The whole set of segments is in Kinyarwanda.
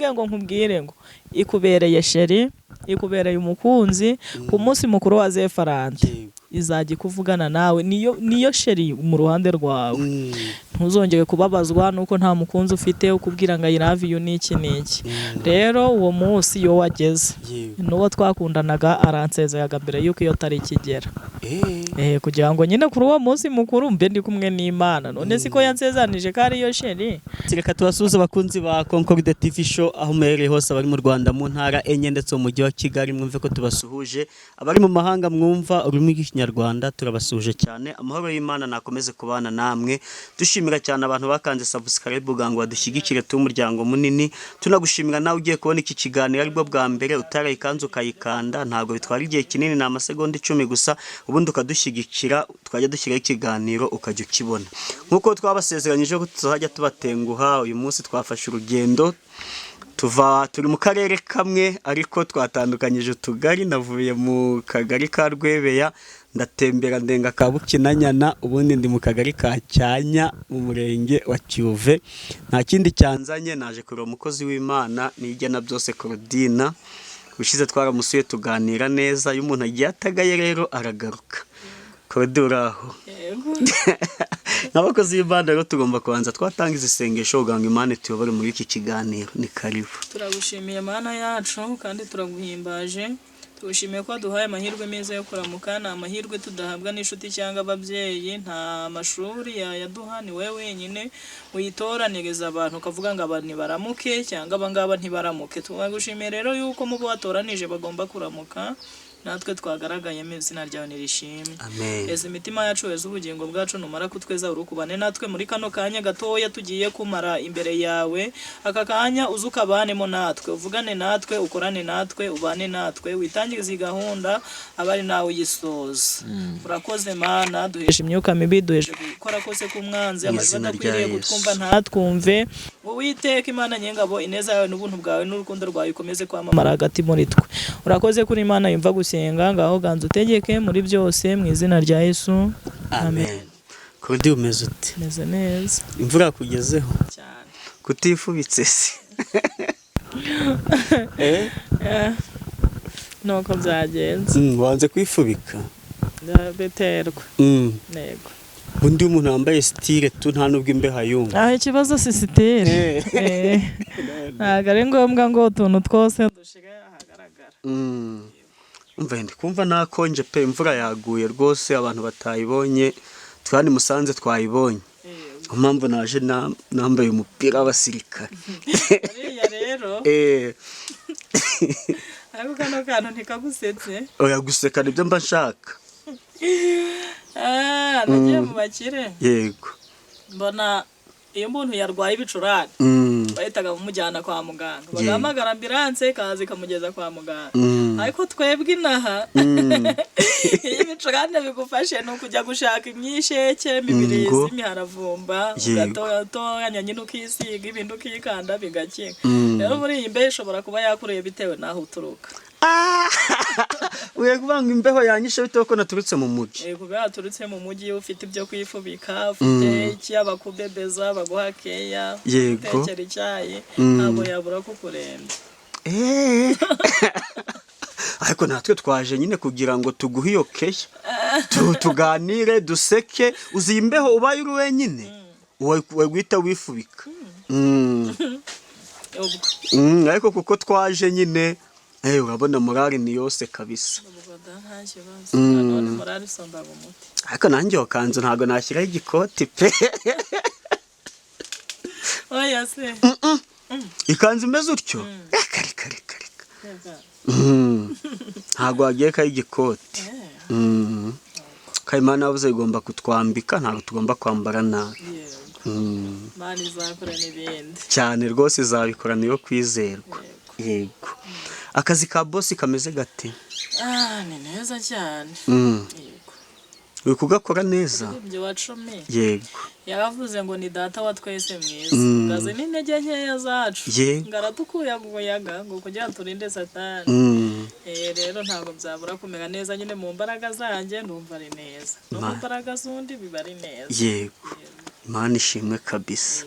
ngo nkubwire ngo ikubereye sheri, ikubereye umukunzi ku munsi mukuru wa Zefarante izajya kuvugana nawe niyo sheri mu ruhande rwawe. Ntuzongere kubabazwa nuko nta mukunzi ufite ukubwira ngo I love you niki. Rero uwo munsi yo wageze nuwo twakundanaga aransezeraga mbere yuko iyo tariki igera. Kugira ngo nyine kuri uwo munsi mukuru mbe ndi kumwe n'Imana. None siko yansezanije ko ari yo sheri. Reka tubasuhuze abakunzi ba Concord TV show aho muherereye hose, abari mu Rwanda mu ntara enye ndetse mu mujyi wa Kigali, mwumve ko tubasuhuje. Abari mu mahanga mwumva ururimi rw'Ikinyarwanda turabasuhuje cyane. Amahoro y'Imana nakomeze kubana namwe. Dushimira cyane abantu bakanze subscribe ngo badushyigikire umuryango munini. Tunagushimira nawe ugiye kubona iki kiganiro aribwo bwa mbere utarayikanze ukayikanda, ntago bitwara igihe kinini, na amasegonda 10 gusa, ubundi ukadushyigikira twajya dushyiraho ikiganiro ukajya ukibona. Nkuko twabasezeranyije ko tuzajya tubatenguha, uyu munsi twafashe urugendo turi mu karere kamwe ariko twatandukanyije utugari. Navuye mu kagari ka Rwebeya ndatembera ndenga ka Bukinanyana, ubundi ndi mu kagari ka Cyanya mu murenge wa Kiuve. Nta kindi cyanzanye, naje kureba umukozi w'Imana nigena byose Claudina. Bishize twaramusuye tuganira neza, iyo umuntu agiye atagaye rero aragaruka. Koduraho n'abakozi b'Imana rero tugomba kubanza twatanga isengesho kugira ngo Imana tuyobore muri iki kiganiro. Ni karibu. Turagushimiye Mana yacu kandi turaguhimbaje. Tugushimiye ko duhaye amahirwe meza yo kuramuka, na amahirwe tudahabwa n'inshuti cyangwa ababyeyi, nta mashuri yaduha, ni wewe wenyine uyitoraniriza abantu ukavuga ngo abantu baramuke cyangwa abangaba ntibaramuke. Tugushimiye rero yuko mu bo watoranije bagomba kuramuka, natwe twagaragayemo izina ryawe nirishimwe. Amen. Eze imitima yacu, eze ubugingo bwacu, numara kutweza urukubane natwe muri kano kanya gatoya tugiye kumara imbere yawe. Aka kanya uzukabanemo natwe, uvugane natwe, ukorane natwe, ubane natwe, witangize gahunda abari nawe yisoza. Urakoze Mana, duheshe imyuka mibi, duheshe gukora kose kumwanzi, amajwi adakwiriye kutwumva ntatwumve. Uwiteka Imana nyengabo, ineza yawe n'ubuntu bwawe n'urukundo rwawe ikomeze kwamamara hagati muri twe. Urakoze kuri Imana yumva gusenga, ngaho ganza utegeke muri byose mu izina rya Yesu. Amen. Kodi umeze ute? Meze neza. Imvura kugezeho Cyane. Kutifubitse se? Nuko byagenze. Wanze kwifubika? Biterwa. Nego. Undi umuntu wambaye style tu nta nubwo imbeho yumva. Ikibazo si style. Ntabwo ari ngombwa ngo utuntu twose dushige ahagaragara. Umva ndi kumva nakonje pe, imvura yaguye rwose, abantu batayibonye, twani Musanze twayibonye. Impamvu naje nambaye umupira w'abasirikare. Ariya rero. Ariko kano kantu ntikagusetse. Oya guseka nibyo mba nshaka. Nagiye mu bakire. Yego. Mbona iyo umuntu yarwaye ibicurane bahitaga kumujyana kwa muganga, bagamagara ambulance kazi kamugeza kwa muganga. Ariko twebwe inaha iyo ibicurane bigufashe no kujya gushaka imyisheke, imibirizi, imiharavumba, ugatoya nyine ukisiga ibintu ukikanda bigakira. Rero muri iyi mbeho ishobora kuba yakureye bitewe naho uturuka. Uye kubanga imbeho yanyishe bitewe ko naturutse mu mujyi. Kuba yaturutse mu mujyi ufite ibyo kwifubika, ufite iki abakubebeza baguha keya, utekera icyayi, ntabwo yabura kukuremba. Ariko natwe twaje nyine kugira ngo tuguhe iyo keya, tuganire, duseke. Uzi imbeho ubaye uri wenyine wagwita wifubika. Ariko kuko twaje nyine urabona morale ni yose kabisa. Ariko nanjye wakanze ntago nashyiraho igikoti pe. Oya se. Ikanzu imeze utyo? Karika. Ntago wagiye kaho igikoti. Kayimana yavuze igomba kutwambika, ntago tugomba kwambara nabi. Imana izakora n'ibindi. Cyane rwose izabikora, niyo kwizerwa. Yego. Akazi ka boss kameze gate? Ni neza cyane. Yego. Uri kugakora neza? Ibyo wacome. Yego. Yaravuze ngo ni data wa twese mwiza. Ngaze n'intege nkeya zacu. Ngaratukuye umuyaga ngo kugira turinde Satani. Rero ntabwo byabura kumera neza nyine mu mbaraga zanjye, ndumva ari neza. No mu mbaraga z'undi biba ari neza. Yego. Imana ishimwe kabisa.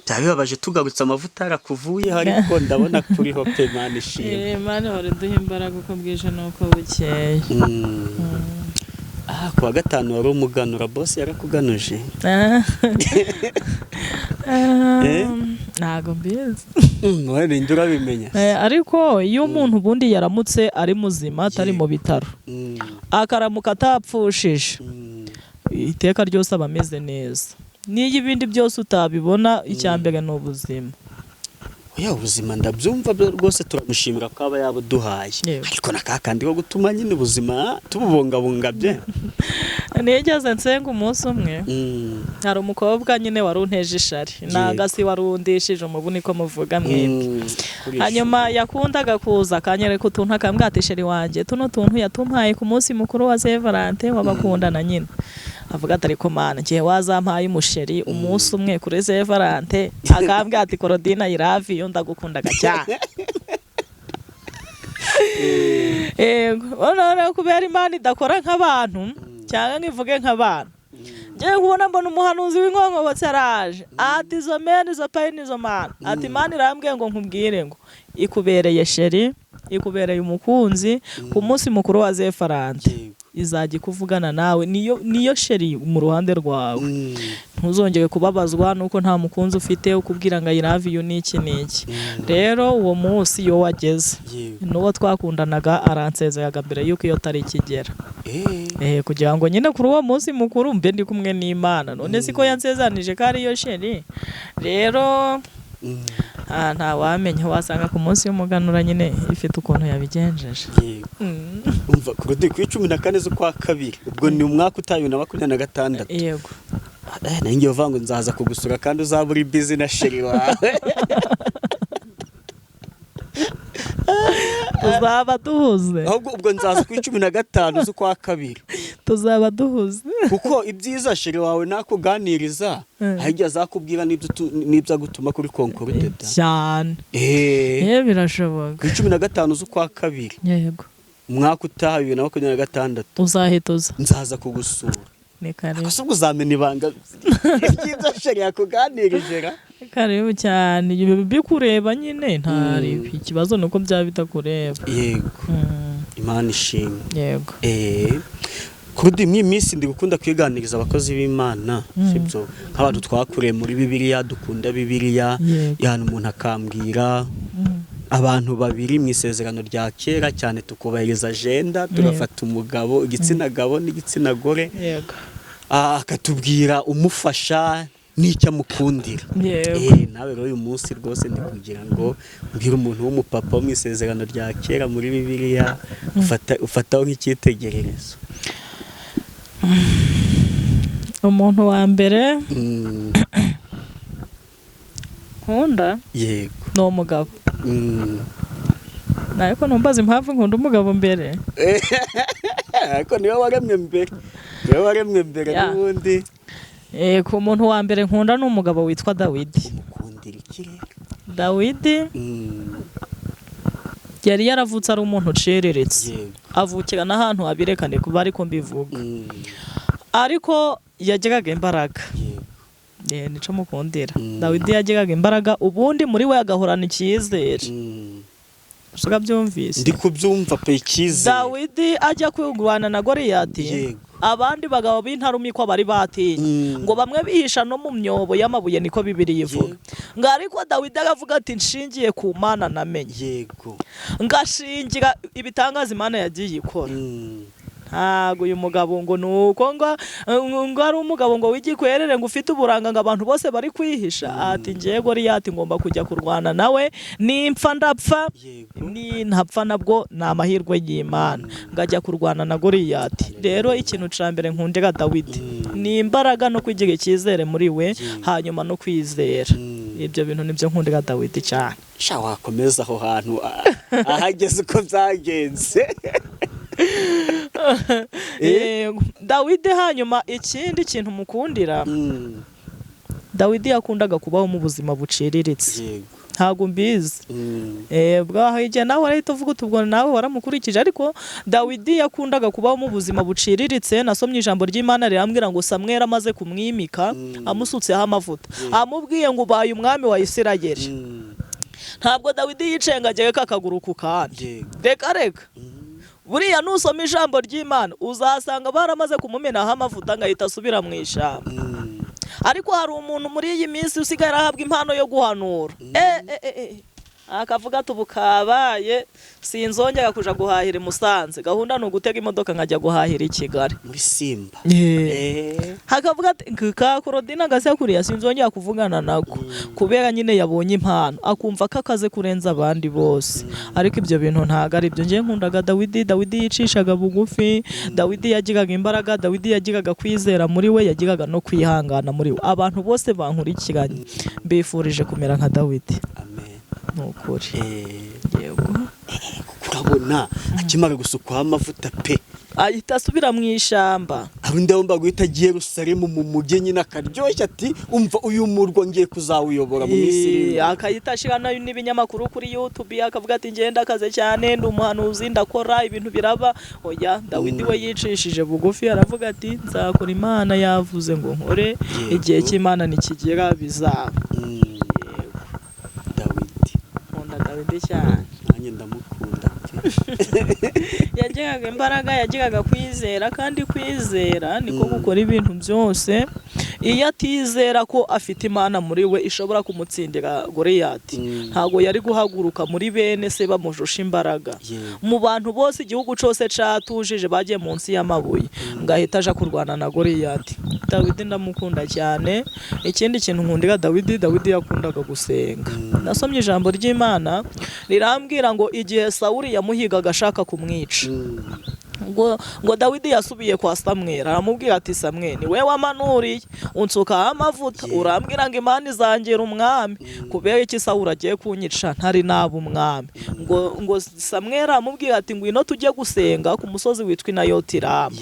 Byaba bibabaje tugarutse amavuta yarakuvuyeho ariko ndabona kuriho pe Imana ishimwe. Imana ihora iduha imbaraga uko bwije n'uko bukeye. Kuwa gatanu wari umuganura boss yarakuganuje? Ntago mbizi. None ndura bimenya. Ariko iyo umuntu ubundi yaramutse ari muzima atari mu bitaro akaramuka atapfushije iteka ryose aba ameze neza. Niyo ibindi byose utabibona icyambere ni ubuzima. Oya ubuzima ndabyumva rwose turamushimira ko aba yabuduhaye. Ariko nakakandi ko gutuma nyine ubuzima tububungabunga bye. Nigeze nsenga umunsi umwe hari umukobwa nyine wari unteje ishari nagasi warundishije umubuni ko muvuga mwebwe. Hanyuma yakundaga kuza akanyereka utuntu akambwira ati sheri wanjye tuno tuntu yatumpaye ku munsi mukuru wa Saint Valentin w'abakundana nyine. Avuga ati ariko mana ngiye wazampaye umusheri umunsi umwe kuri Saint Valentin akambwira ati Korodina I love you ndagukundaga cyane. Ona kubera Imana idakora nk'abantu cyangwa nkivuge nk'abantu. Ngiye kubona mbona umuhanuzi w'inkongobotse araje ati izo mene izo payini izo mana ati Imana irambwiye ngo nkubwire ngo ikubereye sheri ikubereye umukunzi ku munsi mukuru wa Saint Valentin izajya kuvugana nawe niyo sheri mu ruhande rwawe. Ntuzongere kubabazwa nuko nta mukunzi ufite ukubwira ngo I love you niki. Rero uwo munsi yo wageze n'uwo twakundanaga aransezeraga mbere yuko iyo tari kigera. Kugira ngo nyine kuri uwo munsi mukuru mbe ndi kumwe n'Imana. None siko yansezanije ko ari yo sheri. Rero nta wamenya wasanga ku munsi w'umuganura nyine ifite ukuntu yabigenjeje. Umva kurudi ku 14 z'ukwa kabiri ubwo ni umwaka utayo na 26. Yego. Nanjye uvango nzaza kugusura kandi uzaburi busy na sheri wawe. Tuzaba duhuze. Ahubwo ubwo nzaza ku 15 z'ukwa kabiri. Tuzaba duhuze. Kuko ibyiza sheri wawe nakuganiriza hajya zakubwira nibyo agutuma kuri Concorde da. Cyane. Birashoboka. Ku 15 z'ukwa kabiri. Yego. Umwaka utayo na 26. Uzahituza. Nzaza kugusura. Ni kare. Ase uzamena ibanga. Ibyiza sheri yakuganirije. Karibu cyane bikureba nyine ntari ikibazo nuko byaba bitakureba. Yego. Imana ishimwe. Yego. Kurudi minsi ndi gukunda kwiganiriza abakozi b'Imana sibyo nk'abantu twakure muri Bibiliya dukunda Bibiliya yana umuntu akambwira abantu babiri mu isezerano rya kera cyane tukubahiriza agenda turafata umugabo igitsina gabo n'igitsina gore. Yego. Akatubwira umufasha n'icyo amukundira. Nawe rero uyu munsi rwose ndi kugira ngo mbwira umuntu w'umupapa mu isezerano rya kera muri Bibiliya ufataho nk'icyitegererezo. Umuntu wa mbere nkunda yego ni umugabo. Ariko numbaza impamvu nkunda umugabo mbere. Ariko niwe waremwe mbere n'ubundi. Ku muntu wa mbere nkunda ni umugabo witwa Dawidi. Umukundira iki? Dawidi yari yaravutse ari umuntu ucereretse. Avukira n'ahantu abirekane kuba ariko mbivuga. Ariko yagiraga imbaraga. Nico mukundira. Dawidi yagiraga imbaraga ubundi muri we agahorana icyizere. Usuka byumvise. Ndi kubyumva pe icyizere. Dawidi ajya kwigwana na Goliyati. Abandi bagabo b'intarumikwa bari batinye ngo bamwe bihisha no mu myobo y'amabuye niko Bibiliya ivuga. Ngo ariko Dawidi agavuga ati nshingiye ku Mana namenye. Yego. Ngashingira ibitangaza Imana yagiye ikora. Ntago uyu mugabo ngo nuko ngo ari umugabo ngo w'igikwerere ngo ufite uburanga ngo abantu bose bari kwihisha. Ati ngiye Goliyati ngomba kujya kurwana nawe nimpfa ndapfa ntapfa nabwo ni amahirwe y'Imana ngajya kurwana na Goliyati. Rero ikintu ca mbere nkundira Dawidi ni imbaraga no kwigira icyizere muri we hanyuma no kwizera. Ibyo bintu nibyo nkundira Dawidi cyane. Sha wakomeza aho hantu ahageze uko byagenze. Dawidi hanyuma ikindi kintu mukundira Dawidi yakundaga kubaho mu buzima buciriritse. ntago mbizi bwaho igihe nawe warahita uvuga utubwo nawe waramukurikije, ariko Dawidi yakundaga kubaho mu buzima buciriritse. Nasomye ijambo ry'Imana rirambwira ngo Samweli amaze kumwimika amusutseho amavuta, amubwiye ngo ubaye umwami wa Isirayeli. Ntabwo Dawidi yicengageye kakaguru ku kandi, reka buriya nusoma ijambo ry'Imana uzasanga baramaze kumumenaho amavuta ngahita asubira mu ishyamba. Ariko hari umuntu muri iyi minsi usigaye arahabwa impano yo guhanura, akavuga ati ubu kabaye sinzongera kuja guhahira i Musanze, gahunda ni ugutega imodoka nkajya guhahira i Kigali muri Simba. Hakavuga ati ka Korodina gasekuriya sinzongera kuvugana nako, kubera nyine yabonye impano akumva ko akaze kurenza abandi bose. Ariko ibyo bintu ntago ari byo. Ngiye nkundaga Dawidi yicishaga bugufi, Dawidi yagiraga imbaraga, Dawidi yagiraga kwizera muri we, yagiraga no kwihangana muri we. Abantu bose bankurikiranye mbifurije kumera nka Dawidi. Nukuri yego, urabona akimara gusukwaho amavuta pe ahita asubira mu ishyamba. arundi wumva guhita agiye Yerusalemu mu mujyi nyine akaryoshye ati umva uyu murwa ngiye kuzawuyobora mu Misiri. Akahita ashira nayo n'ibinyamakuru kuri YouTube akavuga ati ngenda akaze cyane, ndi umuhanuzi ndakora ibintu biraba. Oya, Dawidi we yicishije bugufi aravuga ati nzakora Imana yavuze ngo nkore, igihe cy'Imana nikigera bizaba. Dawidi cyane nanjye ndamukunda yagiraga imbaraga, yagiraga kwizera, kandi kwizera niko gukora ibintu byose. Iyo atizera ko afite Imana muri we ishobora kumutsindira Goliyati, ntago yari guhaguruka muri bene se bamujusha imbaraga. Mu bantu bose igihugu cyose catujije bagiye munsi y'amabuye, ngahita aja kurwana na Goliyati. Dawidi ndamukunda cyane. Ikindi kintu nkundira Dawidi yakundaga gusenga. Nasomye ijambo ry'Imana rirambwira ngo igihe Sawuli yamuhigaga ashaka kumwica, ngo Dawidi yasubiye kwa Samweli aramubwira ati Samweli ni we wamanuriye unsukaho amavuta, urambwira ngo Imana izangira umwami, kubera iki Sawuli agiye kunyica ntari naba umwami? Ngo Samweli aramubwira ati ngwino tujye gusenga ku musozi witwa Nayotirama,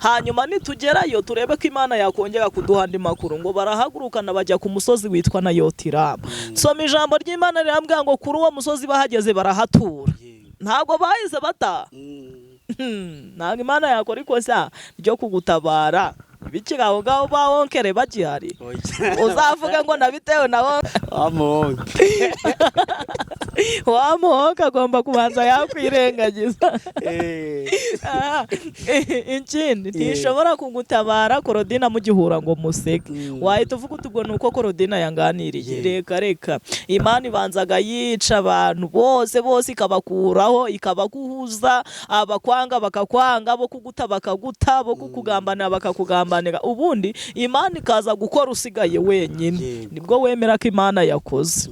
hanyuma nitugerayo turebe ko Imana yakongera kuduha andi makuru. Ngo barahagurukana bajya ku musozi witwa Nayotirama. Soma ijambo ry'Imana rirambwira ngo kuri uwo musozi bahageze barahatura, ntabwo bahise bataha. Ntabwo Imana yakora ikosa ryo kugutabara bikira aho ngaho bawonkere bagihari uzavuga ngo nabitewe na wamuhoka agomba kubanza yakwirengagiza. Ikindi ntishobora kugutabara Korodina mugihura ngo museke, wahita uvuga utubwo nuko Korodina yanganiriye. Reka Imana ibanzaga yica abantu bose ikabakuraho, ikabaguhuza, abakwanga bakakwanga, bo kuguta bakaguta, bo kukugambanira bakakugambanira, ubundi Imana ikaza gukora usigaye wenyine. Nibwo wemera ko Imana yakoze.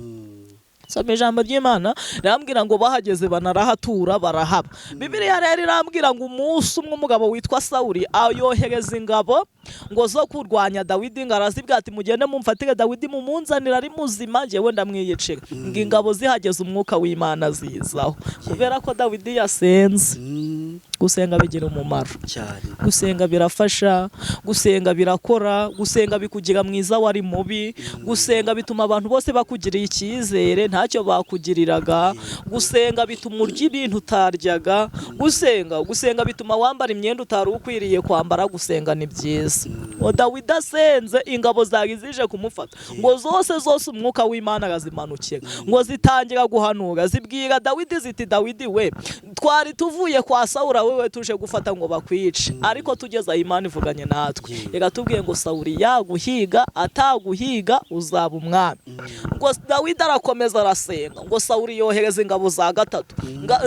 Soma ijambo ry'Imana rirambwira ngo bahageze banarahatura barahaba. Bibiliya rero irambwira ngo umunsi umwe umugabo witwa Sawuli ayohereza ingabo ngo zo kurwanya Dawidi, ngo arazibwira ati mugende mumfatire Dawidi mumunzanira ari muzima, njyewe ndamwiyicira. Ngo ingabo zihageze umwuka w'Imana zizaho, kubera ko Dawidi yasenze. Gusenga bigira umumaro cyane, gusenga birafasha, gusenga birakora, gusenga bikugira mwiza wari mubi, gusenga bituma abantu bose bakugirira icyizere ntacyo bakugiriraga, gusenga bituma urya ibintu utaryaga, gusenga bituma wambara imyenda utari ukwiriye kwambara. Gusenga ni byiza. Dawidi asenze ingabo zari zije kumufata, ngo zose umwuka w'Imana arazimanukiye, ngo zitangira guhanura zibwira Dawidi ziti Dawidi we twari tuvuye kwa Sawuli wewe tuje gufata ngo bakwice, ariko tugeza Imana ivuganye natwe igatubwiye ngo Sawuli yaguhiga ataguhiga uzaba umwami. Ngo Dawidi arakomeza arasenga, ngo Sawuli yohereza ingabo za gatatu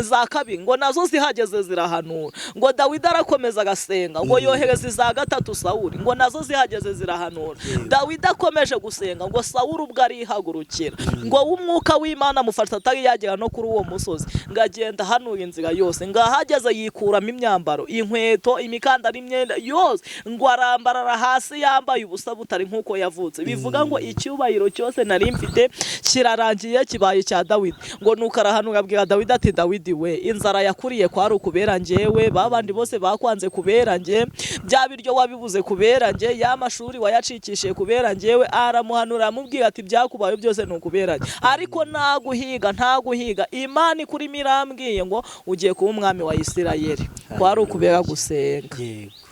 za kabiri, ngo nazo zihageze zirahanura. Ngo Dawidi arakomeza agasenga, ngo yohereza za gatatu Sawuli, ngo nazo zihageze zirahanura. Dawidi akomeje gusenga, ngo Sawuli ubwo arihagurukira, ngo umwuka w'Imana mufata atari yagera no kuri uwo musozi, ngo agenda hanura inzira yose, ngo ahageze yikuramo imyambaro, inkweto, imikandara, imyenda yose, ngo arambarara hasi yambaye ubusa butari nk'uko yavutse. Bivuga ngo icyubahiro cyose nari mfite kirarangiye, kibaye icya Dawidi. Ngo nuko arahanura abwira Dawidi ati Dawidi we, inzara yakuriye kwari ukubera njyewe, babandi bose bakwanze kubera njye, bya biryo wabibuze kubera njye, ya mashuri wayacikishije kubera njyewe. Aramuhanura amubwira ati byakubaye byose ni ukubera njye, ariko ntaguhiga Imana ikuri mirambwiye ngo ugiye kuba umwami wa Isirayeli. Kwari ukubera gusenga.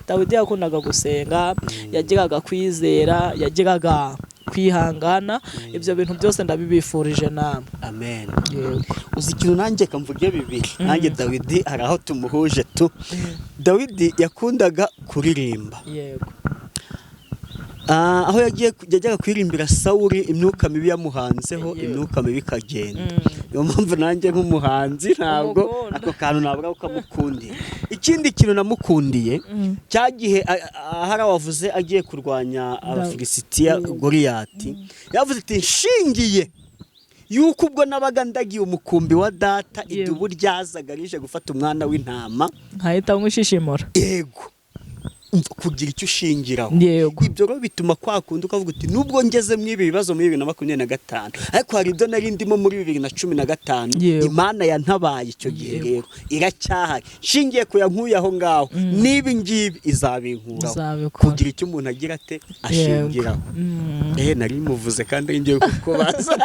Dawidi yakundaga gusenga, yagiraga kwizera, yagiraga kwihangana. Ibyo bintu byose ndabibifurije namwe. Amen. Uzi ikintu nanjye kamvuge bibiri. Nanjye Dawidi hari aho tumuhuje tu. Dawidi yakundaga kuririmba. Yego. Aho yajyaga kwirimbira Sawuli, imyuka mibi yamuhanzeho, imyuka mibi ikagenda. Niyo mpamvu nanjye nk'umuhanzi ntabwo ako kantu nabura ukamukundira. Ikindi kintu namukundiye cyagihe hari awavuze agiye kurwanya Abafilisitiya Goliyati, yavuze ati nshingiye yuko ubwo nabaga ndagiye umukumbi wa data, idubu ryazaga rije gufata umwana w'intama, nkahita nkwishishimura. Yego, kugira icyo ushingiraho. Ibyo rero bituma kwakunda ukavuga uti nubwo ngeze mu ibi bibazo muri 2025, ariko hari ibyo nari ndimo muri 2015, Imana yantabaye icyo gihe rero iracyahari, shingiye ko yankuye aho ngaho, nibi ngibi izabinkuraho. Kugira icyo umuntu agira ate ashingiraho. Nari muvuze kandi ngiye kukubaza.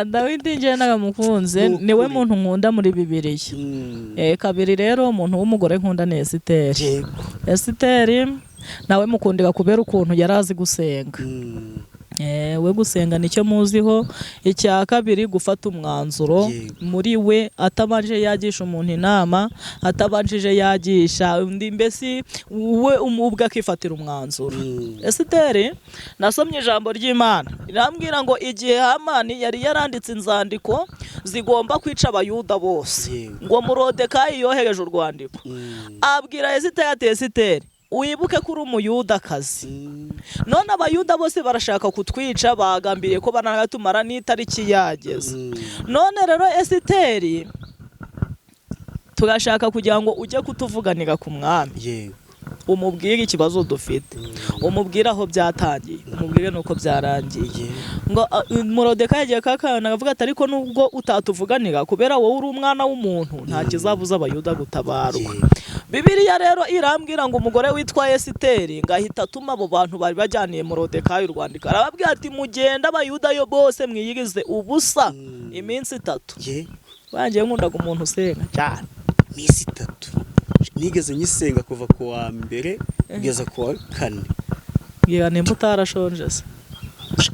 Dawidi njye nagamukunze, niwe muntu nkunda muri Bibiliya. Kabiri rero umuntu w'umugore nkunda ni Esiteri. Esiteri nawe mukundira kubera ukuntu yari azi gusenga. We gusenga nicyo muziho. Icya kabiri gufata umwanzuro muri we, atabanje yagisha umuntu inama, atabanjije yagisha undi, mbese we ubwe akifatira umwanzuro. Esiteri nasomye ijambo ry'Imana irambwira ngo igihe Hamani yari yaranditse inzandiko zigomba kwica Abayuda bose, ngo Morodekayi yohereje urwandiko, abwira Esiteri ati Esiteri, wibuke ko uri umuyudakazi, none Abayuda bose barashaka kutwica, bagambiriye ko banagatumara n'itariki yageze. None rero Esiteri, turashaka kugira ngo ujye kutuvuganira ku mwami, umubwire ikibazo dufite, umubwire aho byatangiye, umubwire nuko byarangiye. Ngo Morodekayi yagiye kakana akavuga ati ariko nubwo utatuvuganira, kubera wowe uri umwana w'umuntu, nta kizabuza Abayuda gutabarwa. Bibiliya rero irambwira ngo umugore witwa Esiteri ngahita atuma abo bantu bari bajyaniye Morodekayi urwandiko, arababwira ati mugenda Abayuda yo bose mwiyirize ubusa iminsi 3. Bangiye nkundaga umuntu usenga cyane. Iminsi 3 nigeze nyisenga kuva ku wa mbere kugeza ku wa 4. Ngira nimba utarashonje se.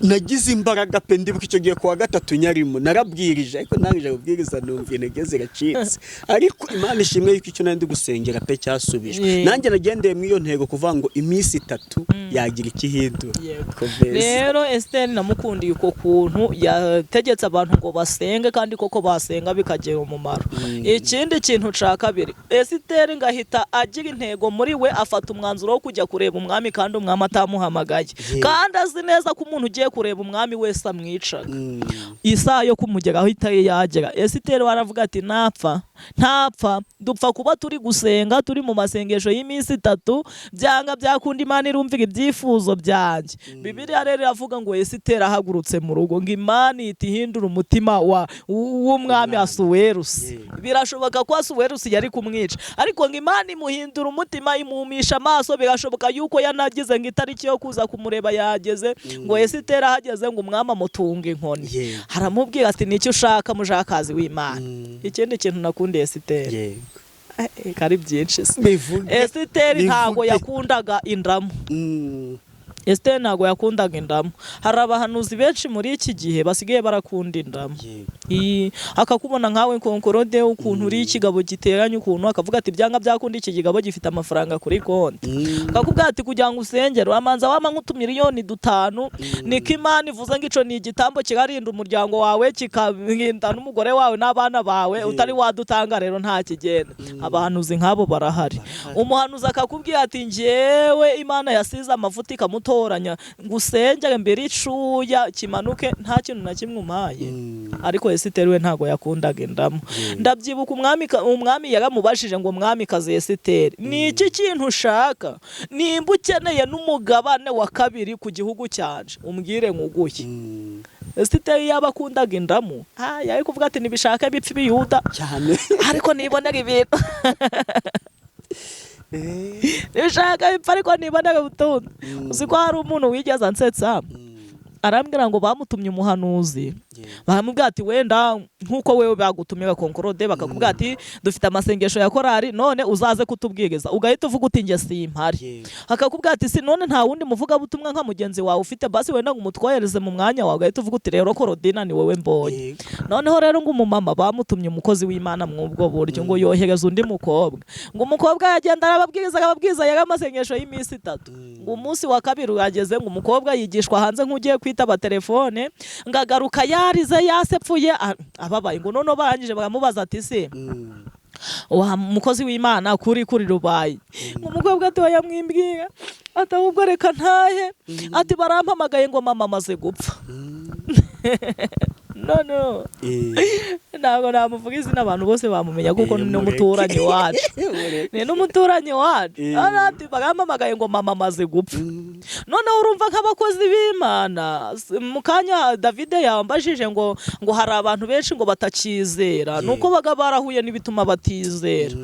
Nagize imbaraga pe, ndibuka icyo gihe ku wa 3 nyarimo narabwirije, ariko nangije kubwiriza numva intege ziracitse. Ariko Imana ishimwe yuko icyo nandi gusengera pe cyasubijwe. Nanjye nagendeye mu iyo ntego kuvuga ngo iminsi 3 yagira ikihindura. Rero Esiteri namukundiye uko kuntu yategetse abantu ngo basenge, kandi koko basenga bikagira umumaro. Ikindi kintu ca kabiri, Esiteri ngahita agira intego muri we, afata umwanzuro wo kujya kureba umwami kandi umwami atamuhamagaye, kandi azi neza ko umuntu ugiye kureba umwami wese amwicaga. Isaha yo kumugeraho itari yagera, Esiteri waravuga ati ntapfa dupfa kuba turi gusenga, turi mu masengesho y'iminsi 3, byanga byakunda Imana irumvira ibyifuzo byanjye. Bibiliya rero iravuga ngo Esiteri ahagurutse mu rugo, ngo Imana itihindura umutima w'umwami Asuwerusi. Birashoboka ko Asuwerusi yari kumwica, ariko ngo Imana imuhindura umutima, imumisha amaso. Birashoboka yuko yanagize ngo itariki yo kuza kumureba yageze, ngo Esiteri ahageze ngo umwami amutunga inkoni. Haramubwira ati nicyo ushaka mujakazi w'Imana. Ikindi kintu nakundiye Esiteri, kari byinshi se. Esiteri ntago yakundaga indamu. Esiteri ntago yakundaga indamu. Hari abahanuzi benshi muri iki gihe basigaye barakunda indamu. Akakubona nkawe konkorode ukuntu uri ikigabo giteranye ukuntu, akavuga ati byanga byakunda iki kigabo gifite amafaranga kuri konti. Akakubwira ati kugira ngo usengere wamanza wama nk'utumiliyoni 5, niko Imana ivuze ngo ico ni igitambo kirarinda umuryango wawe, kikarinda n'umugore wawe n'abana bawe, utari wadutanga rero nta kigenda. Abahanuzi nk'abo barahari. Umuhanuzi akakubwira ati njyewe Imana yasize amavuta ikamuto guhoranya ngo usengere mbere icuya kimanuke nta kintu na kimwe umpaye. Ariko Esiteri we ntago yakundaga indamu. Ndabyibuka umwami yaramubashije ngo mwamikazi Esiteri, ni iki kintu ushaka? Nimba ukeneye n'umugabane wa kabiri ku gihugu cyanje umbwire nguguye. Esiteri yabakundaga indamu yari kuvuga ati nibishaka bipfi biyuda cyane, ariko nibonera ibintu nibishaka bipfa ariko nibonera ubutunzi. Uzi ko hari umuntu wigeze ansetsa arambwira ngo bamutumye umuhanuzi, baramubwira ati wenda nkuko wewe bagutumye Konkorode bakakubwira ati dufite amasengesho ya korari none uzaze kutubwiriza, ugahita uvuga uti nge simpari. Akakubwira ati si none nta wundi muvuga butumwa nka mugenzi wawe ufite basi wenda ngo umutwohereze mu mwanya wawe, ugahita uvuga uti rero Korodina ni wowe mbonye. Noneho rero ngo umumama bamutumye umukozi w'Imana mw'ubwo buryo ngo yohereze undi mukobwa, ngo umukobwa yagenda arababwiriza yari amasengesho y'iminsi 3, ngo umunsi wa kabiri urageze ngo umukobwa yigishwa hanze nk'ugiye kwitaba telefone, ngagaruka yarize yasepfuye ababaye. Ngo none barangije baramubaza ati se wa mukozi w'Imana kuri rubaye? Ngo umukobwa ati yamwimbwira ati ahubwo reka ntahe, ati barampamagaye ngo mama amaze gupfa. No ntabwo namuvuga izina abantu bose bamumenya kuko ni umuturanyi wacu, ni n'umuturanyi wacu. Ati barampamagaye ngo mama amaze gupfa. Noneho urumva nk'abakozi b'Imana mu kanya David yambajije ngo hari abantu benshi ngo batakizera, nuko baga barahuye n'ibituma batizera.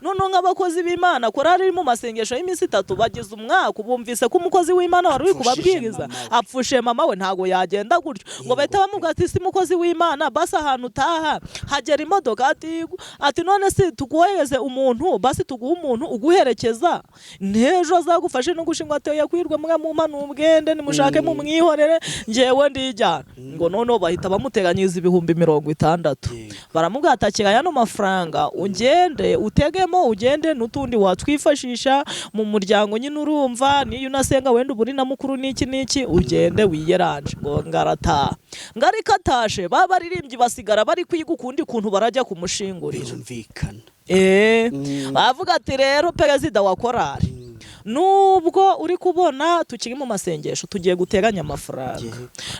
Noneho nk'abakozi b'Imana korari mu masengesho y'iminsi 3 bagize umwaka, bumvise ko umukozi w'Imana wari kubabwiriza apfushe mama we, ntago yagenda gutyo ngo bahita bamubwira ati si mukozi w'Imana basi ahantu utaha hagera imodoka, ati none si tuguhereze umuntu basi tuguha umuntu uguherekeza n'ejo azagufashe no gushingwa ateye kwirwa mu mpano ubwende nimushake mu mwihorere ngewe ndijyana. Ngo noneho bahita bamuteganyiriza 60,000. Baramubwira ati akira yano mafaranga ugende utegemo ugende n'utundi watwifashisha mu muryango nyine, urumva niyo unasenga wenda uburi na mukuru n'iki ugende wiyeranje. Ngo ngarata ngarikatashe babaririmbyi basigara bari kwiga ukundi kuntu barajya kumushingurira. Bavuga ati rero perezida wa korari, nubwo uri kubona tukiri mu masengesho tugiye guteganya amafaranga,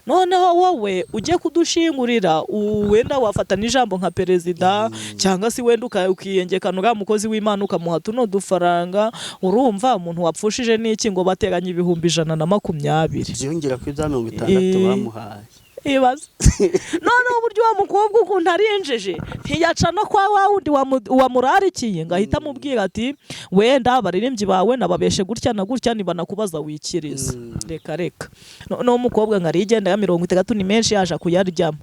noneho wowe ujye kudushingurira wenda wafata n'ijambo nka perezida cyangwa si wenda ukiyengekana uriya mukozi w'Imana ukamuha tuno dufaranga. Urumva umuntu wapfushije n'iki ngo bateganya 120,000 ziyongera kuri 60 bamuhaye. Ibaze none uburyo wa mukobwa ukuntu arinjeje ntiyaca no kwa wundi wamurarikiye ngo ahita amubwira ati wenda baririmbyi bawe nababeshe gutya na gutya nibanakubaza wikiriza. Reka no umukobwa ngarigenda ya 30 ni menshi yaje kuyaryamo.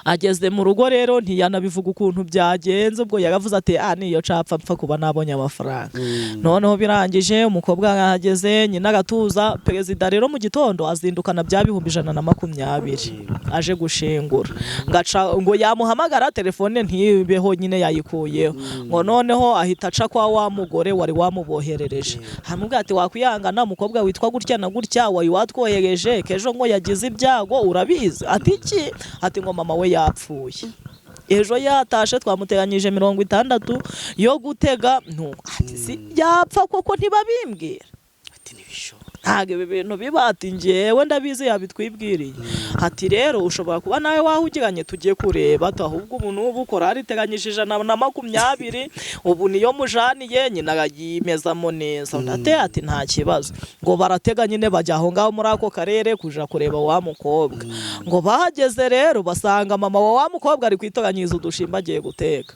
Ageze mu rugo rero ntiyanabivuga ukuntu byagenze, ubwo yaravuze ati niyo capfa mpfa kuba nabonye amafaranga. Noneho birangije umukobwa ahageze nyina agatuza. Perezida rero mu gitondo azindukana bya 120,000 aje gushingura, ngaca ngo yamuhamagara telefone ntibeho nyine yayikuyeho. Ngo noneho ahita aca kwa wa mugore wari wamuboherereje, hamubwira ati wakwihangana umukobwa witwa gutya na gutya wayi watwohereje kejo ngo yagize ibyago urabizi. Ati iki? Ati ngo mama we yapfuye. Ejo yatashe twamuteganyije 60 yo gutega. Ati si yapfa koko ntibabimbwira? Ati nibishoboka ntabwo ibi bintu biba. Ati ngewe ndabizi yabitwibwiriye. Ati rero ushobora kuba nawe wahugiranye tugiye kureba ahubwo umuntu ubukora ariteganyije 120 ubu niyo mujaniye nyina yimezamo neza. Ati nta kibazo. Ngo barateganya nyine bajya aho ngaho muri ako karere kuja kureba wa mukobwa. Ngo bahageze rero basanga mama wa mukobwa ari kwiteganyiriza udushimba agiye guteka.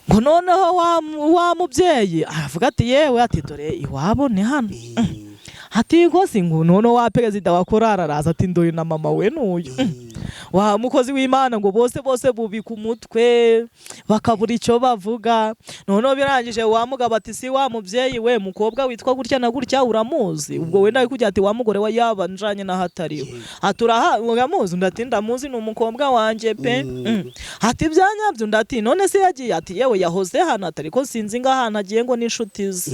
Ngo noneho wa mubyeyi aravuga ati yewe ati dore iwabo ni hano. Ati rwose ngo noneho wa perezida wa korari araza ati ndori na mama we n'uyu. Wa mukozi w'Imana ngo bose bubika umutwe bakabura icyo bavuga. Noneho birangije wa mugabo ati si wa mubyeyi we mukobwa witwa gutya na gutya uramuzi? Ubwo wenda ari kujya ati wa mugore wa yaba njanye na hatariho. Aturaha uramuzi? Ndati ndamuzi ni umukobwa wanje pe. Ati byanyabyo. Ndati none se yagiye? Ati yewe yahoze hano atari ko sinzi ngahana agiye ngo n'inshuti ze.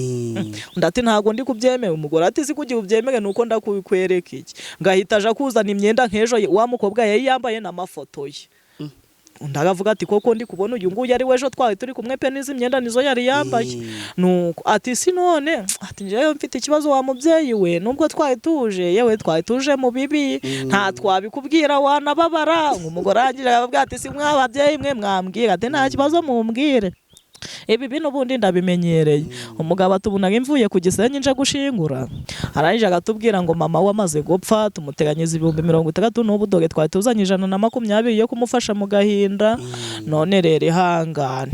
Ndati ntago ndi kubyemera. Umugore ati si kugira ubyemere nuko ndakukwereka iki. Ngahita aja kuzana imyenda nk'ejo wa mukobwa yari yambaye n'amafoto ye. undi agavuga ati koko ndi kubona uyu nguyu ari wejo twari turi kumwe pe n'izi myenda nizo yari yambaye nuko ati si none ati njyewe mfite ikibazo wa mubyeyi we nubwo twari tuje yewe twari tuje mu bibi nta twabikubwira wanababara umugore arangira akavuga ati si mwababyeyi mwe mwambwira ati nta kibazo mumbwire ibi bintu ubundi ndabimenyereye umugabo atubunaga imvuye ku Gisenyi nje gushingura arangije agatubwira ngo mama we amaze gupfa tumuteganyiza 30,000 n'ubu doge twari tuzanye 120 yo kumufasha mu gahinda none rero ihangane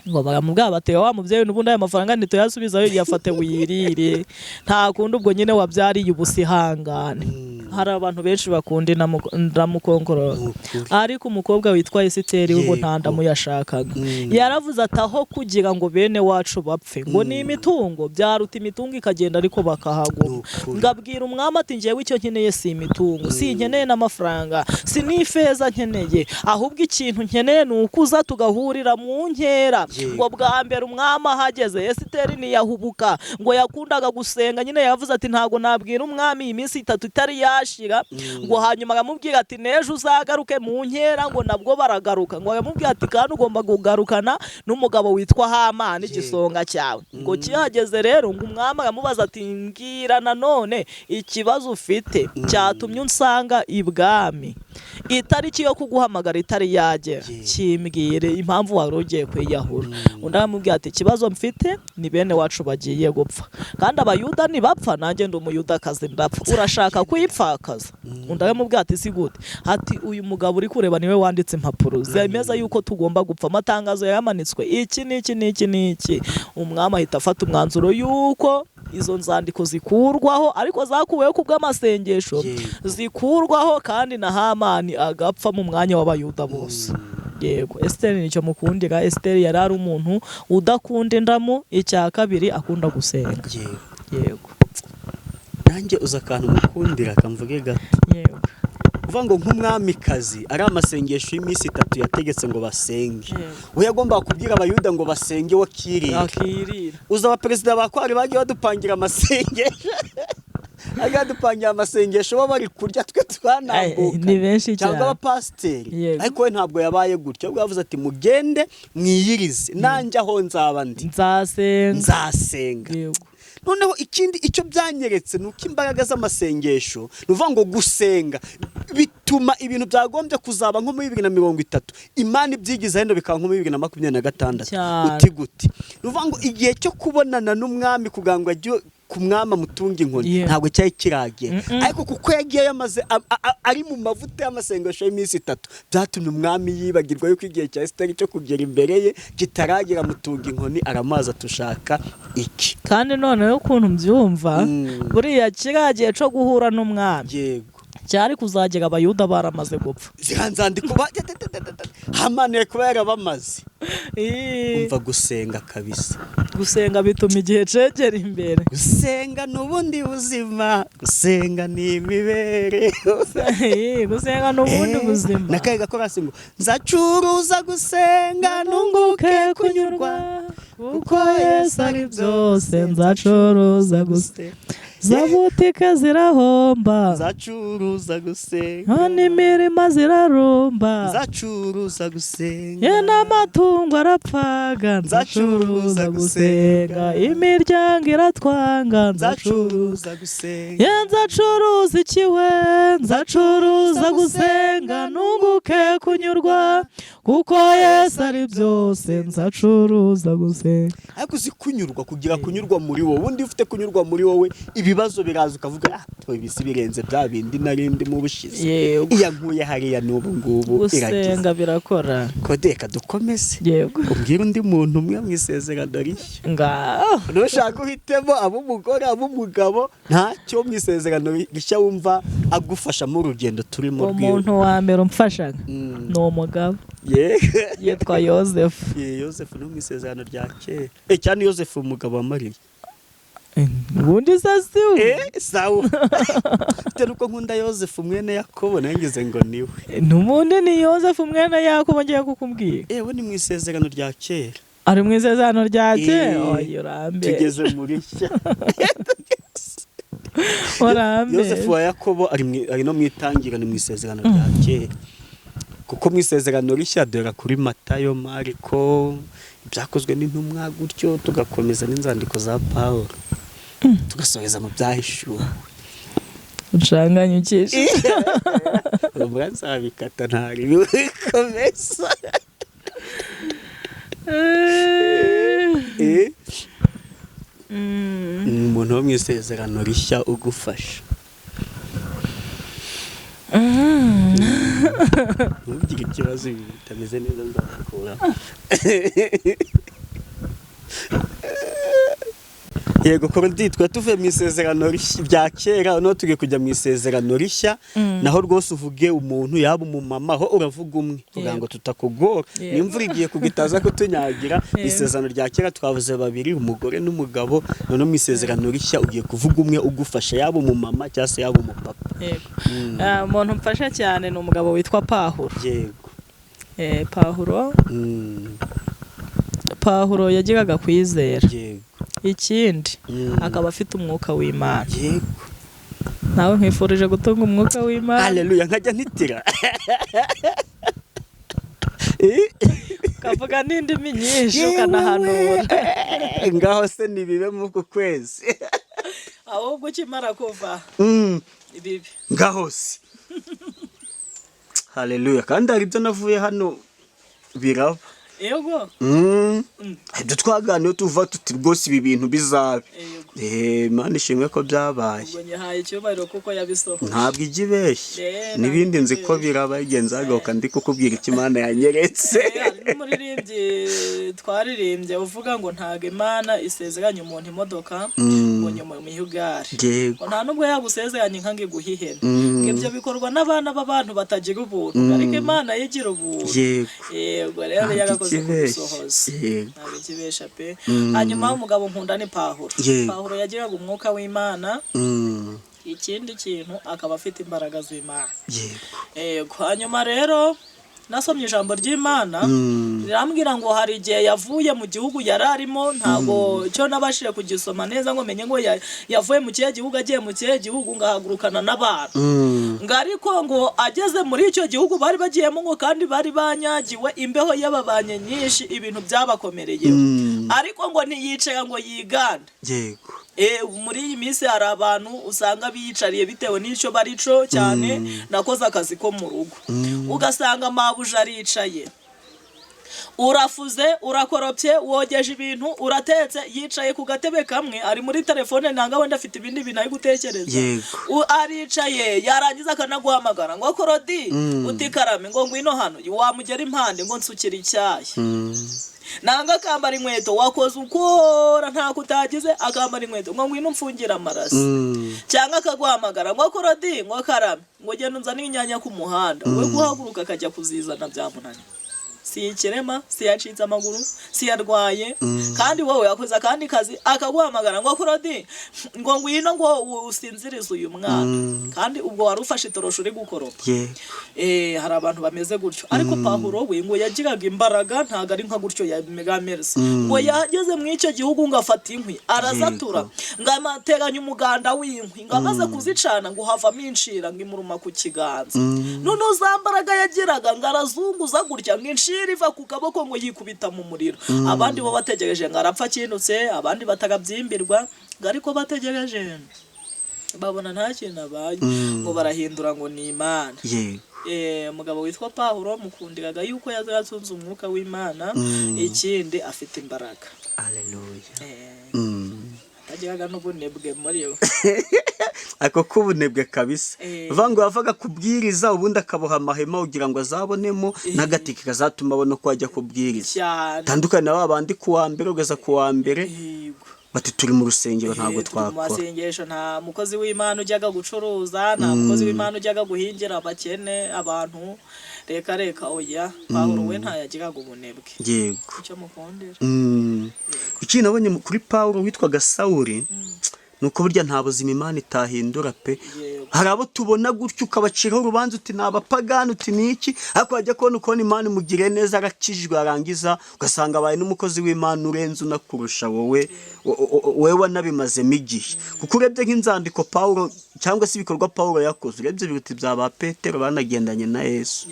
ngo baramubwira bati wa mubyeyi n'ubundi aya mafaranga ntituyasubizayo yafate wirire nta kundi ubwo nyine wabyariye ubusihangane hari abantu benshi bakunda ndamukonkoro ariko umukobwa witwa Esiteri ubwo ntandamu yashakaga yaravuze ataho kugira ngo bene wacu bapfe ngo ni imitungo byaruta imitungo ikagenda ariko bakahaguma ngabwira umwami ati njyewe icyo nkeneye si imitungo si nkeneye n'amafaranga si n'ifeza nkeneye ahubwo ikintu nkeneye ni ukuza tugahurira mu nkera ngo bwa mbere umwami ahageze Esiteri niyahubuka ngo yakundaga gusenga nyine yavuze ati ntago nabwira umwami iminsi 3 itari yashira ngo hanyuma agamubwira ati nejo uzagaruke mu nkera ngo nabwo baragaruka ngo agamubwira ati kandi ugomba kugarukana n'umugabo witwa Hamani igisonga cyawe ngo kihageze rero ngo umwami agamubaza ati ngira nanone ikibazo ufite cyatumye unsanga ibwami itariki yo kuguhamagara itari yagera kimbwire impamvu wari ugiye kwiyahura undi aramubwira ati ikibazo mfite ni bene wacu bagiye gupfa kandi abayuda nibapfa nanjye ndi umuyudakazi ndapfa urashaka kwipfakaza undi aramubwira ati si gute ati uyu mugabo uri kureba niwe wanditse impapuro zemeza yuko tugomba gupfa amatangazo yamanitswe iki umwami ahita afata umwanzuro yuko izo nzandiko zikurwaho ariko zakuweho kubw'amasengesho zikurwaho kandi na Hamani agapfa mu mwanya w'abayuda bose yego Esiteri nicyo mukundira Esiteri yari ari umuntu udakunda indamu icya kabiri akunda gusenga yego nanjye uza akantu mukundira kamvuge gato yego uvuga ngo nk'umwamikazi ari amasengesho y'iminsi 3 yategetse ngo basenge we yagomba kubwira abayuda ngo basenge wakirira uza abaperezida bakwari bagiye badupangira amasengesho agadupangira amasengesho baba bari kurya twe twanambuka ni benshi cyane cyangwa abapasiteri ariko we ntabwo yabaye gutyo ubwo yavuze ati mugende mwiyirize nanjye aho nzaba ndi nzasenga noneho ikindi icyo byanyeretse nuko imbaraga z'amasengesho nuvuga ngo gusenga bituma ibintu byagombye kuzaba nko muri 2030 Imana ibyigiza hendo bikaba nko muri 2026 uti guti nuvuga ngo igihe cyo kubonana n'umwami kugangwa ku mwama mutunga inkoni ntabwo cyari kiragera ariko kuko yagiye yamaze ari mu mavuta y'amasengesho y'iminsi 3 byatumye umwami yibagirwa yuko igihe cya Esiteri cyo kugera imbere ye kitaragera mutunga inkoni aramaza tushaka iki kandi none ukuntu mbyumva buriya kiragiye cyo guhura n'umwami yego cyari kuzagera abayuda baramaze gupfa zihanzandiko Hamani kuba yarabamaze umva gusenga kabisa gusenga bituma igihe cegera imbere gusenga n'ubundi buzima gusenga ni imibereho gusenga n'ubundi buzima nakaye gakorasi ngo nzacuruza gusenga nunguke kunyurwa kuko Yesu ari byose nzacuruza gusenga zabutike zirahomba nzacuruza gusenga n'imirima zirarumba nzacuruza gusenga ye n'amatungo arapfaga nzacuruza gusenga imiryango iratwanga nzacuruza gusenga ye nzacuruza ikiwe nzacuruza gusenga nunguke kunyurwa kuko Yesu ari byose nzacuruza gusenga ariko zikunyurwa kugira kunyurwa muri wowe undi ufite kunyurwa muri wowe ibibazo biraza ukavuga ibisi birenze bya bindi narindi mu bushize iya nkuye hariya n'ubu ngubu gusenga birakora kodeka dukomeze yego ubwira undi muntu umwe mwisezerano rishya ngaho nushaka uhitemo ab'umugore ab'umugabo ntacyo mwisezerano rishya wumva agufasha mu rugendo turimo rwiwe umuntu wa mbere umfashaga ni umugabo yitwa Yosefu Yosefu no mwisezerano rya kera cyane Yosefu umugabo wa Mariya ubundi sasiwe sawa bitewe uko nkunda Yosefu mwene Yakobo nangize ngo niwe n'ubundi ni Yosefu mwene Yakobo ngiye kukubwira we ni mwisezerano rya kera ari mwisezerano rya kera urambe tugeze muri cya urambe Yosefu wa Yakobo ari no mwitangira ni mwisezerano rya kera kuko mu isezerano rishya dore kuri Matayo, Mariko, ibyakozwe n'intumwa gutyo tugakomeza n'inzandiko za Pawulo tugasoheza mu byahishuwe. Ucanganyukije Ubwazabikata ntari bikomeza. Umuntu wo mu isezerano rishya ugufasha. Ntugire ikibazo bitameze neza nzakura. Yego Korodi twa tuvuye mu isezerano rya kera no tugiye kujya mu isezerano rishya, naho rwose uvuge umuntu yaba umumama ho uravuga umwe kugira ngo tutakugora. Imvura igiye kugitaza kutunyagira. Isezerano rya kera twavuze babiri, umugore n'umugabo, none mu isezerano rishya ugiye kuvuga umwe ugufasha, yaba umumama cyangwa se yaba umupapa. Yego. Umuntu mfasha cyane ni umugabo witwa Pawulo. Yego. Pawulo yagiraga kwizera. Yego. Ikindi akaba afite umwuka w'Imana. Yego. Nawe nkwifurije gutunga umwuka w'Imana. Haleluya, nkajya ntitira. Kavuga n'indimi nyinshi ukanahanura. Ngaho se nibibe mu kwezi. Ahubwo ukimara kuva ibibi. Ngaho se. Haleluya, kandi hari ibyo navuye hano biraba. Yego. Ibyo twaganiye tuva tuti rwose ibi bintu bizabe. Imana ishimwe ko byabaye. Ubwo nyahaye icyubahiro kuko yabisohoye. Ntabwo igibeshye. N'ibindi nzi ko biraba igenza agahoka ndi kukubwira icyo Imana yanyeretse. N'umuririmbyi twaririmbye uvuga ngo ntago Imana isezeranya umuntu imodoka ngo nyuma mu igare. Ngo nta nubwo yagusezeranya inka ngo iguhe ihene. Ibyo bikorwa n'abana b'abantu batagira ubuntu, ariko Imana yigira ubuntu. Yego rero yagakoze kubisohoza. Ntabwo ikibesha pe. Hanyuma umugabo nkunda ni Pawulo. Pawulo yagiraga umwuka w'Imana. Ikindi kintu akaba afite imbaraga z'Imana. Yego. Hanyuma rero nasomye ijambo ry'Imana rirambwira ngo hari igihe yavuye mu gihugu yararimo, ntabwo cyo nabashije kugisoma neza ngo menye ngo yavuye mu kihe gihugu agiye mu kihe gihugu ngahagurukana n'abantu. Ngo ariko ngo ageze muri icyo gihugu bari bagiyemo ngo kandi bari banyagiwe, imbeho y'ababanye nyinshi, ibintu byabakomereye. Ariko ngo ntiyicaye ngo yigane. Yego. Muri iyi minsi hari abantu usanga biyicariye bitewe n'icyo barico cyane. Nakoze akazi ko mu rugo ugasanga mabuja aricaye, urafuze, urakoropye, wogeje ibintu, uratetse, yicaye ku gatebe kamwe, ari muri telefone nanga wenda afite ibindi bintu ari gutekereza. Aricaye yarangiza akanaguhamagara ngo Korodi uti karame ngo ngwino hano, wamugera impande ngo nsukire icyayi. Nanga akambara inkweto, wakoze ukora nta kutagize, akambara inkweto ngo ngwino mfungira amaraso. Cyangwa akaguhamagara ngo Korodi ngo karame ngo genda unzane inyanya ku muhanda, we guhaguruka akajya kuzizana byamunanye. Si ikirema, si yacitse amaguru, si yarwaye, kandi wowe yakoze akandi kazi akaguhamagara ngo Korodi ngo ngwino ngo usinzirize uyu mwana, kandi ubwo wari ufashe itorosho uri gukoropa. Hari abantu bameze gutyo, ariko Pawulo we ngo yagiraga imbaraga, ntago ari nka gutyo yamegameze. Ngo yageze mu icyo gihugu ngo afata inkwi arazatura, ngo amateganya umuganda w'inkwi, ngo amaze kuzicana ngo havamo inshira ngo imuruma ku kiganza. None uzambaraga yagiraga ngo arazunguza gutya ngo riva ku kaboko ngo yikubita mu muriro. Abandi bo bategereje ngo arapfa kinutse, abandi batagabyimbirwa, ngo ariko bategereje babona nta kintu abaye, ngo barahindura ngo ni Imana. Umugabo witwa Pawulo mukundiraga yuko yazatunze umwuka w'Imana. Ikindi afite imbaraga. Haleluya. Agiraga n'ubunebwe muri yo. Ako kubunebwe kabisa. Vango yavaga kubwiriza ubundi akaboha amahema ugira ngo azabonemo n'agatike kazatuma abona ko ajya kubwiriza. Tandukanye na babandi kuwa mbere ugeza kuwa mbere. Bati turi mu rusengero ntabwo twakora. Mu masengesho nta mukozi w'Imana ujyaga gucuruza, nta mukozi w'Imana ujyaga guhingira abakene abantu. Reka oya, Pawulo we ntayagiraga ubunebwe. Yego. Icyo mukondera. Iki nabonye kuri Pawulo witwaga Sawuli, nuko burya nta buzima Imana itahindura pe. Hari abo tubona gutyo ukabaciraho urubanza uti ni abapagani uti niki, ariko wajya kubona ukabona Imana imugiriye neza arakijijwe arangiza ugasanga abaye n'umukozi w'Imana urenze unakurusha wowe wanabimazemo igihe. Kuko urebye nk'inzandiko Pawulo cyangwa se ibikorwa Pawulo yakoze, urebye biruti bya ba Petero banagendanye na Yesu.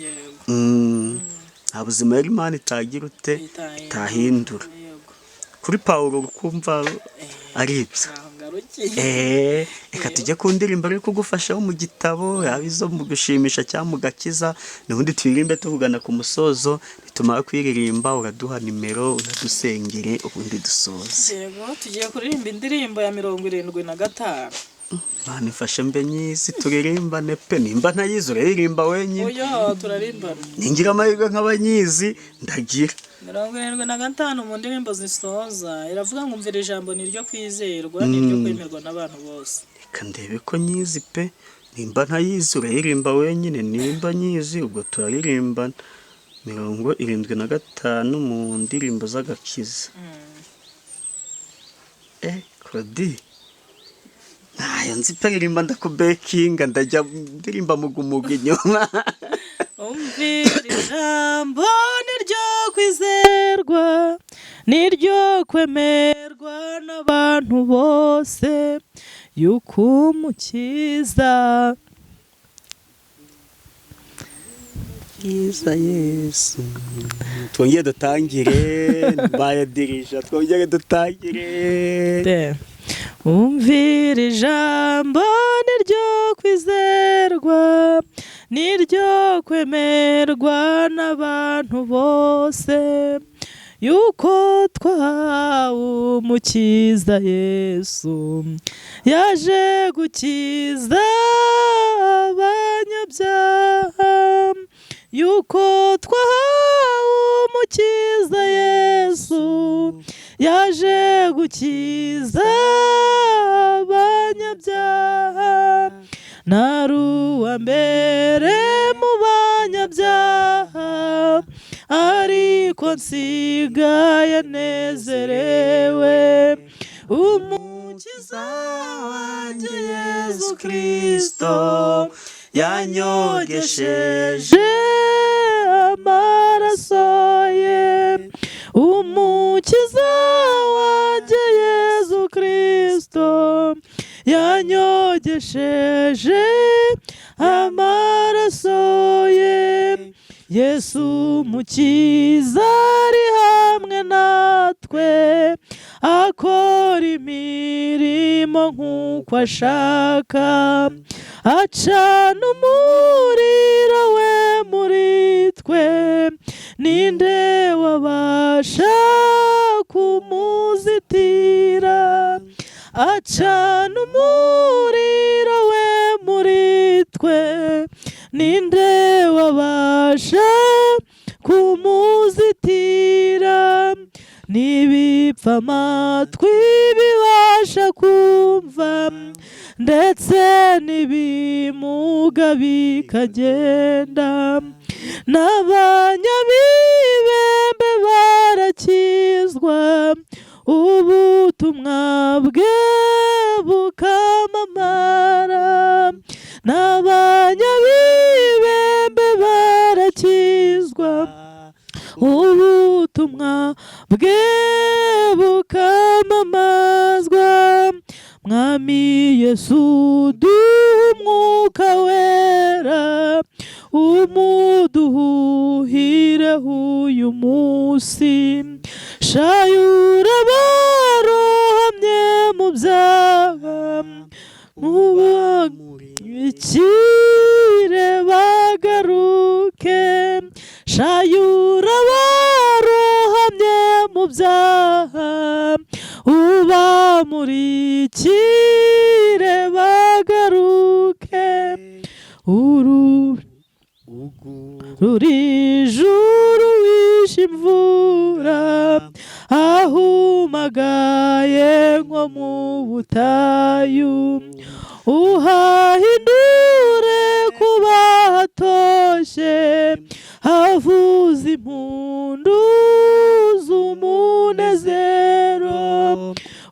nta buzima yari Imana itagira ute itahindura. Yego. Kuri Pawulo ukumva ari ibyo. Aho ngarukiye. Reka tujye ku ndirimbo ari kugufashaho mu gitabo yaba izo mu gushimisha cyangwa mu gakiza, n'ubundi turirimbe tuvugana ku musozo. Nitumara kwiririmba uraduha nimero unadusengere ubundi dusoze. Yego, tugiye kuririmba indirimbo ya 75. Mana ifashe mbe nyizi turirimbane pe, nimba ntayizi uririmba wenyine. Oya, turarimbana. Ningira amahirwe nk'abanyizi ndagira. 75 mu ndirimbo zisoza iravuga ngo umvira ijambo niryo kwizerwa niryo kwemerwa n'abantu bose. Reka ndebe ko nyizi pe, nimba ntayizi uririmba wenyine, nimba nyizi ubwo turaririmbana. 75 mu ndirimbo z'agakiza. Claudie ntayo nzi pe, ririmba ndakubekinga ndajya ndirimba mugumuga inyuma. Umvira ijambo niryo kwizerwa niryo kwemerwa n'abantu bose yuko umukiza Iza Yesu. Twongere dutangire bayadirija, twongere dutangire. Umvira ijambo niryo kwizerwa niryo kwemerwa n'abantu bose yuko twahawe umukiza Yesu yaje gukiza abanyabyaha, yuko twahawe umukiza Yesu yaje gukiza abanyabyaha, naruwa mbere mu banyabyaha ariko nsigaye nezerewe, umukiza wanjye Yesu Kristo yanyogesheje amaraso ye, umukiza wanjye Yesu Kristo yanyogesheje amaraso ye, Yesu mukiza ari hamwe natwe akora imirimo nk'uko ashaka, acana umuriro we muri twe, ninde wabasha kumuzitira, acana umuriro we muri twe, ninde wabasha kumuzitira, n'ibipfa amatwi bibasha kumva ndetse n'ibimuga bikagenda, n'abanyabibembe barakizwa ubutumwa bwe bukamamara, n'abanyabibembe barakizwa ubutumwa bwe bukamamazwa, Mwami Yesu duha umwuka wera umuduhuhire uyu munsi, shayura abarohamye mu byaha mubakire bagaruke, shayura abarohamye mu byaha ubamurikire bagaruke, ruri ijuru wishe imvura ahumagaye nko mu butayu, uhahindure kuba hatoshye havuza impundu z'umunezero,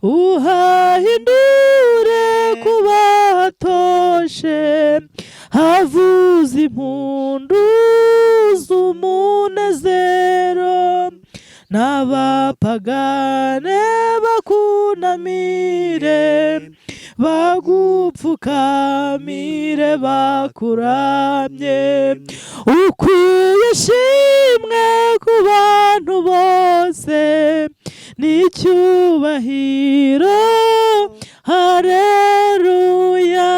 uhahindure kuba hatoshe havuza impundu z'umunezero, n'abapagane bakunamire bagupfukamire bakuramye, ukwiye ishimwe n'icyubahiro haleluya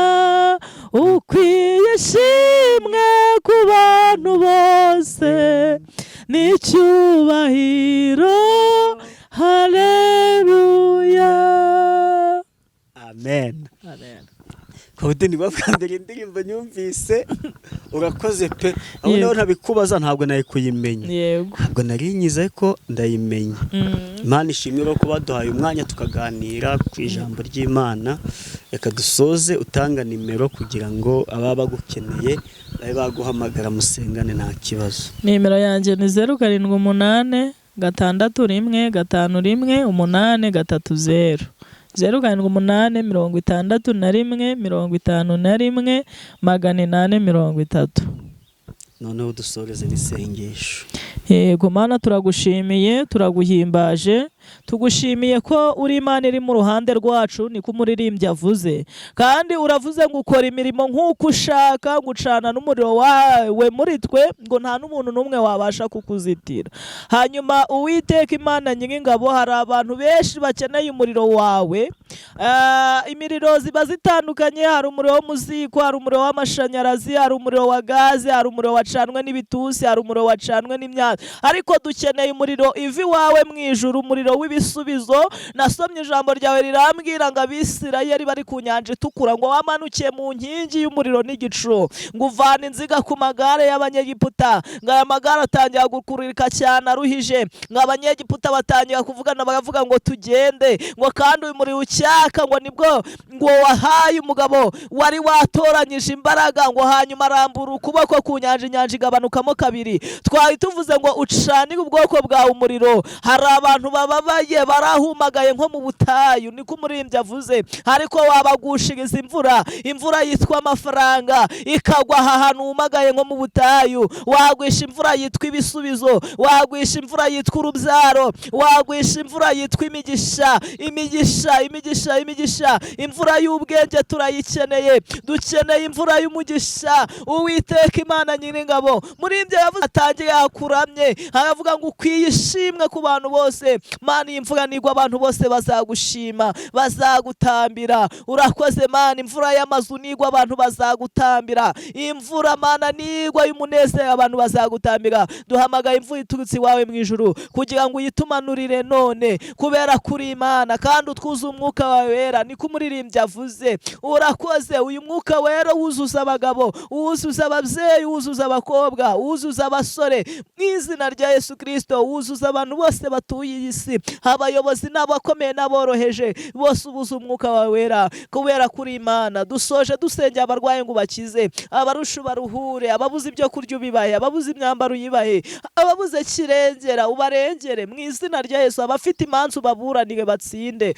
ukwiye ishimwe ku bantu bose n'icyubahiro haleluya amen. Kode niba bwambere indirimbo nyumvise urakoze pe aho naho ntabikubaza ntabwo naye kuyimenya ntabwo nari nyize ko ndayimenya. Imana ishimwe ko baduhaye umwanya tukaganira ku ijambo ry'Imana. Reka dusoze utanga nimero kugira ngo ababa bagukeneye babe baguhamagara musengane nta kibazo. Nimero yanjye ni 078 651 51830 0786151 noneho dusoreze n'isengesho. Yego Mana turagushimiye turaguhimbaje tugushimiye ko uri Imana iri mu ruhande rwacu niko umuririmbyi avuze kandi uravuze ngo ukora imirimo nk'uko ushaka gucana n'umuriro wawe muri twe ngo nta n'umuntu n'umwe wabasha kukuzitira. Hanyuma Uwiteka Imana nyir'ingabo hari abantu benshi bakeneye umuriro wawe. Imiriro ziba zitandukanye, hari umuriro wo mu ziko, hari umuriro w'amashanyarazi, hari umuriro wa gaze, hari umuriro wacanwe n'ibitusi, hari umuriro wacanwe n'imyanda, ariko dukeneye umuriro ivi wawe mu ijuru, umuriro w'ibisubizo. Nasomye ijambo ryawe rirambwira ngo Abisirayeli bari ku nyanja itukura ngo wamanukiye mu nkingi y'umuriro n'igicu ngo uvana inziga ku magare y'Abanyegiputa, ngo aya magare atangira gukururika cyane aruhije, ngo Abanyegiputa batangira kuvugana bakavuga ngo tugende, ngo kandi uyu muriro ucyaka ngo nibwo ngo wahaye umugabo wari watoranyije imbaraga, ngo hanyuma arambura ukuboko ku nyanja, inyanja igabanukamo kabiri. Twari tuvuze ngo ucanire ubwoko bwawe umuriro. Hari abantu bababaye barahumagaye nko mu butayu niko umuririmbyi avuze, ariko wabagushiriza imvura yitwa amafaranga ikagwa aha hantu humagaye nko mu butayu. Wagwisha imvura yitwa ibisubizo, wagwisha imvura yitwa urubyaro, wagwisha imvura yitwa imigisha. Imvura y'ubwenge turayikeneye, dukeneye imvura y'umugisha. Uwiteka Imana nyir'ingabo muri ibyo yavuze atangiye yakuramye aravuga ngo ukwiye ishimwe ku bantu bose. Mana iyi mvura nigwa abantu bose bazagushima bazagutambira. Urakoze Mana, imvura y'amazu nigwa abantu bazagutambira, imvura Mana nigwa y'umunezero abantu bazagutambira. Duhamagaye imvura iturutse iwawe mu ijuru kugira ngo uyitumanurire none, kubera kuri Imana kandi utwuze umwuka wawe wera niko umuririmbyi avuze. Urakoze, uyu mwuka wera wuzuza abagabo, wuzuza ababyeyi, wuzuza abakobwa, wuzuza abasore mu izina rya Yesu Kristo, wuzuza abantu bose batuye iyi si, abayobozi n'abakomeye n'aboroheje bose ubuze umwuka wawe wera kubera kuri Imana. Dusoje dusengera abarwayi ngo bakize, abarusha baruhure, ababuze ibyo kurya ubibahe, ababuze imyambaro uyibahe, ababuze kirengera ubarengere mu izina rya Yesu. Abafite imanza ubaburanire batsinde,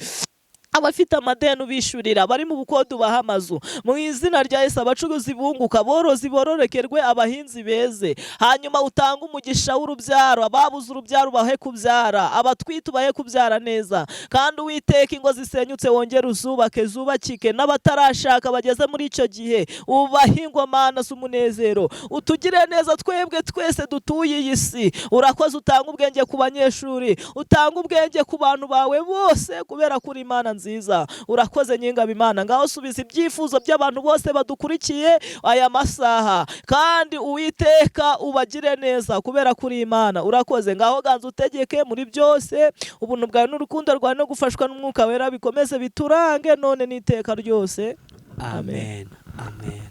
abafite amadeni ubishurira, bari mu bukode ubaha amazu mu izina rya Yesu. Abacuruzi bunguka, aborozi bororokerwe, abahinzi beze. Hanyuma utanga umugisha w'urubyaro, ababuze urubyaro ubahe kubyara, abatwite ubahe kubyara neza. Kandi Uwiteka ingo zisenyutse wongere uzubake zubakike, n'abatarashaka bageze muri icyo gihe ubahe ingomana z'umunezero. Utugire neza twebwe twese dutuye iyi si. Urakoze, utanga ubwenge ku banyeshuri, utanga ubwenge ku bantu bawe bose kubera kuri Imana nziza. Urakoze nyingabo Imana, ngaho subiza ibyifuzo by'abantu bose badukurikiye aya masaha, kandi Uwiteka ubagire neza kubera kuri Imana. Urakoze, ngaho ganza utegeke muri byose. Ubuntu bwawe n'urukundo rwawe no gufashwa n'umwuka wera bikomeze biturange none n'iteka ryose. Amen. Amen.